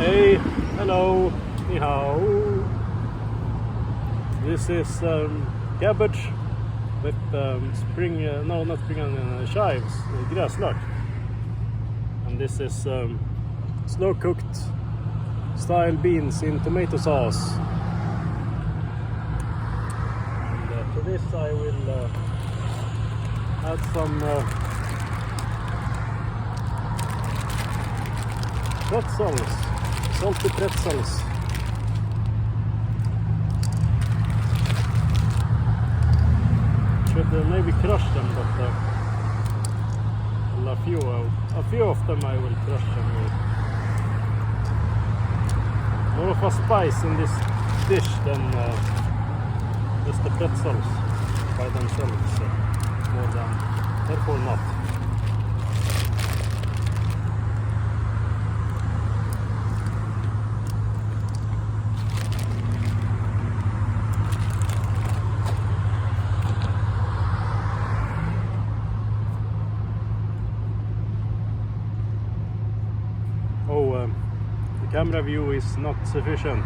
Hey, hello, ni hao. This is cabbage with spring, no, not spring onion, chives, gräslök. And this is slow cooked style beans in tomato sauce. And to this I will add some pretzels, salty pretzels. Should maybe crush them, but a few of them I will crush them with. More of a spice in this dish than just the pretzels by themselves, more than, therefore not. The camera view is not sufficient.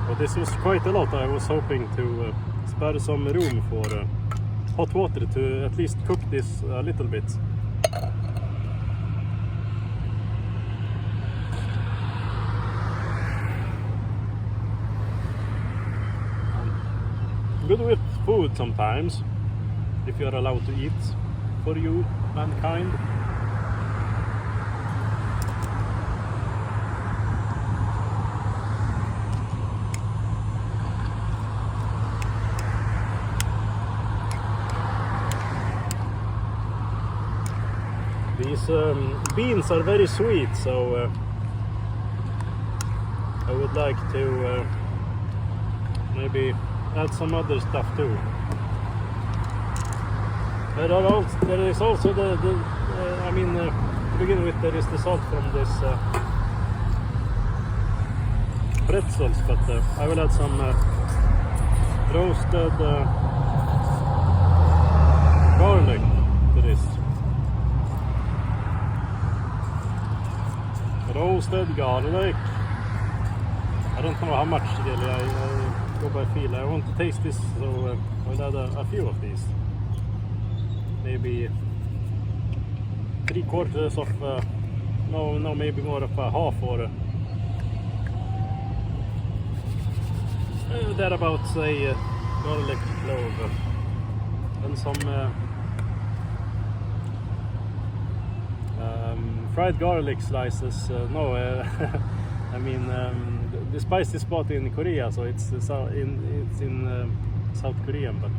But this was quite a lot. I was hoping to spare some room for hot water to at least cook this a little bit. Good with food sometimes, if you are allowed to eat for you, mankind. These beans are very sweet, so I would like to maybe add some other stuff too. There is also to begin with, there is the salt from this pretzels, but I will add some roasted garlic to this. Roasted garlic. I don't know how much really. I go by feel. I want to taste this, so I'll add a few of these. Maybe 3/4 of, no, maybe more of a half, or thereabouts a garlic clove, and some fried garlic slices. I mean the spicy spot in Korea, so it's in South Korean, but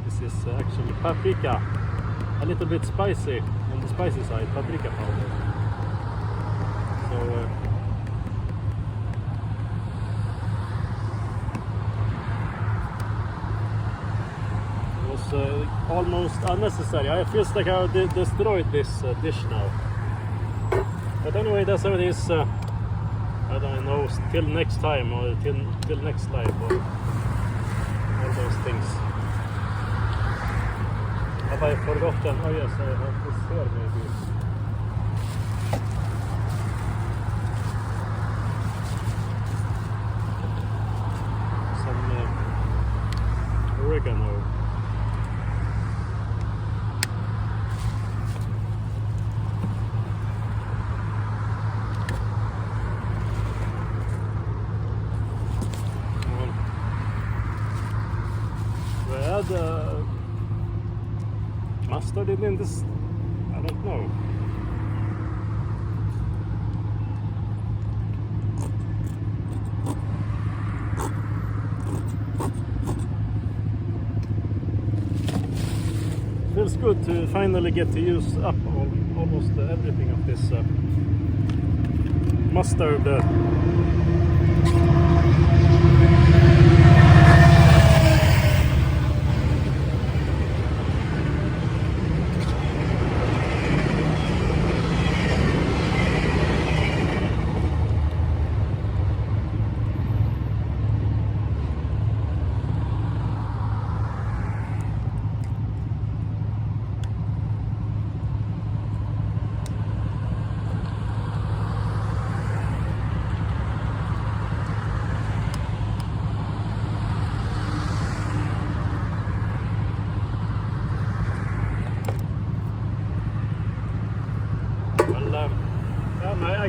this is actually paprika, a little bit spicy on the spicy side, paprika powder. So it was almost unnecessary. I feel like I destroyed this dish now. But anyway, that's how it is. I don't know, till next time, or till next live, or all those things. Have I forgotten? Oh yes, I have this here maybe. Some oregano. Mustard in this, I don't know. Feels good to finally get to use up almost everything of this mustard.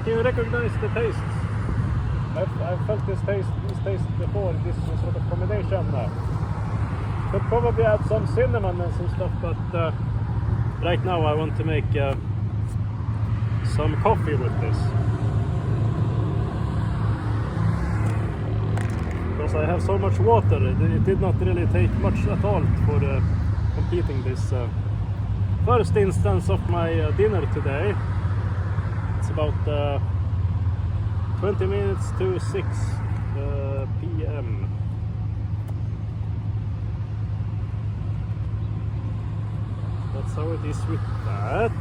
can you recognize the taste? I've felt this taste before, this sort of combination. Could probably add some cinnamon and some stuff, but right now I want to make some coffee with this. Because I have so much water, it did not really take much at all for completing this first instance of my dinner today. It's about 20 minutes to 6 p.m. That's how it is with that.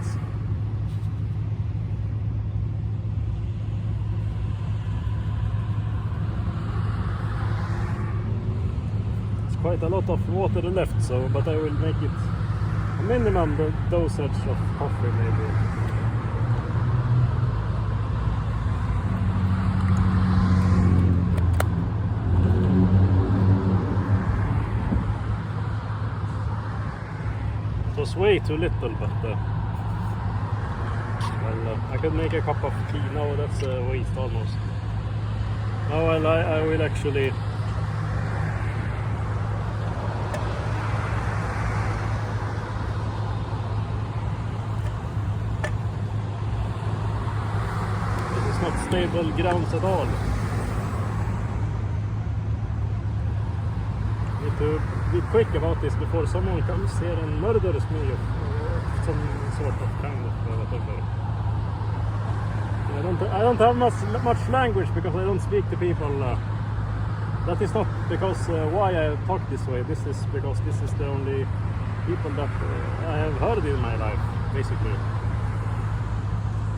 It's quite a lot of water left, so but I will make it a minimum dosage of coffee maybe. It was way too little, but well, I could make a cup of tea. No, that's a waste almost. No, I will actually this is not stable grounds at all. Need to be quick about this before someone comes here and murders me of some sort of kind of whatever. I don't have much language because I don't speak to people. That is not because why I talk this way. This is because this is the only people that I have heard in my life, basically.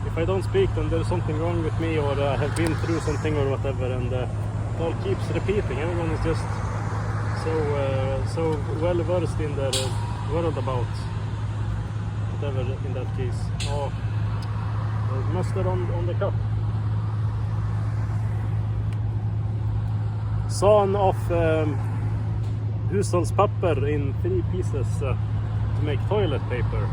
If I don't speak, then there's something wrong with me, or I have been through something or whatever, and it all keeps repeating. Everyone is just so well versed in their world about whatever in that case. Oh, there's mustard on the cup. Sawn off hushållspapper in 3 pieces to make toilet paper.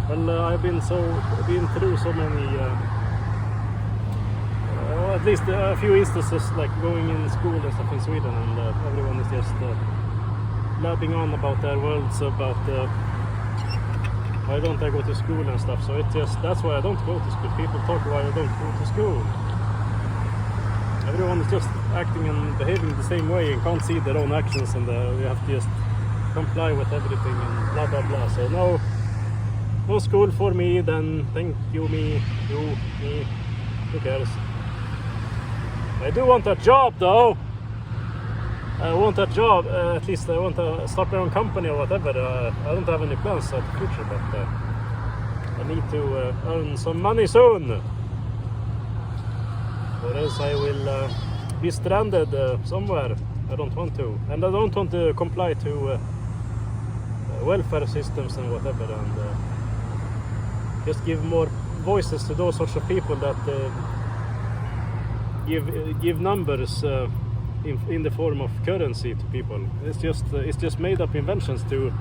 Well, I've been through so many. At least a few instances, like going in school and stuff in Sweden, and everyone is just blabbing on about their worlds, about why don't I go to school and stuff. So it's just, that's why I don't go to school. People talk why I don't go to school. Everyone is just acting and behaving the same way and can't see their own actions, and you have to just comply with everything and blah blah blah. So no school for me, then thank you, me, who cares. I do want a job though. I want a job, at least I want to start my own company or whatever. I don't have any plans for the future, but I need to earn some money soon. Or else I will be stranded somewhere. I don't want to. And I don't want to comply to welfare systems and whatever, and just give more voices to those sorts of people that give numbers in the form of currency to people. It's just made up inventions to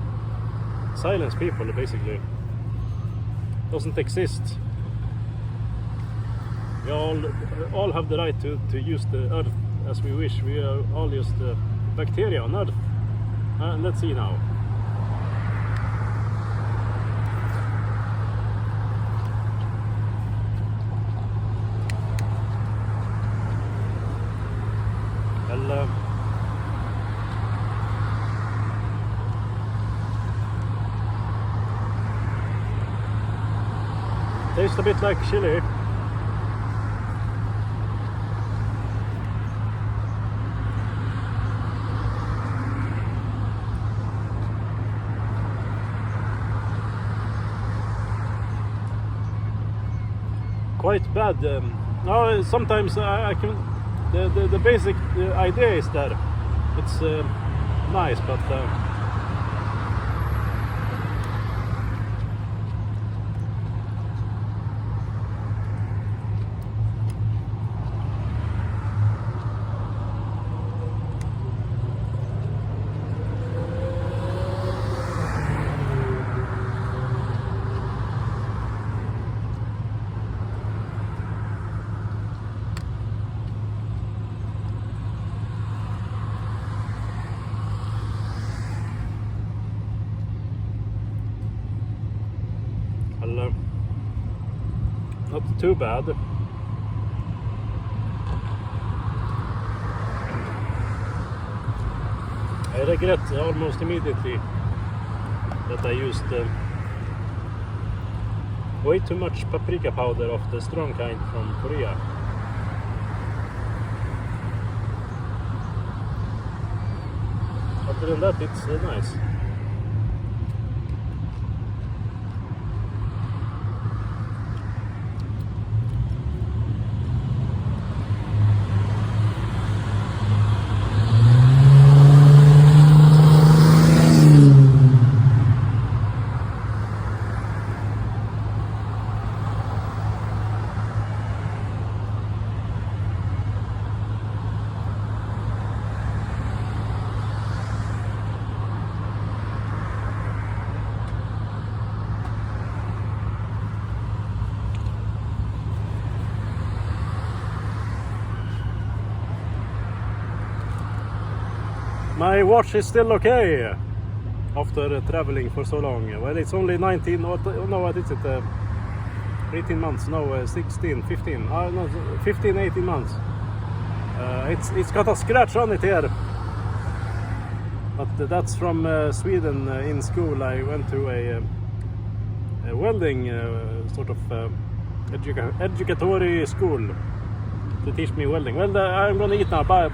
silence people, basically. Doesn't exist. We all have the right to use the earth as we wish. We are all just bacteria on earth. Let's see now. Well, tastes a bit like chili. Quite bad. No, sometimes I can. The basic idea is that it's nice, but not too bad. I regret almost immediately that I used way too much paprika powder of the strong kind from Korea. Other than that, it's nice. My watch is still okay after traveling for so long. Well, it's only 19, no, what is it? 18 months, no, 16, 15, no, 15, 18 months. It's got a scratch on it here. But that's from Sweden. In school I went to a welding sort of educatory school to teach me welding. Well, I'm gonna eat now. Bye.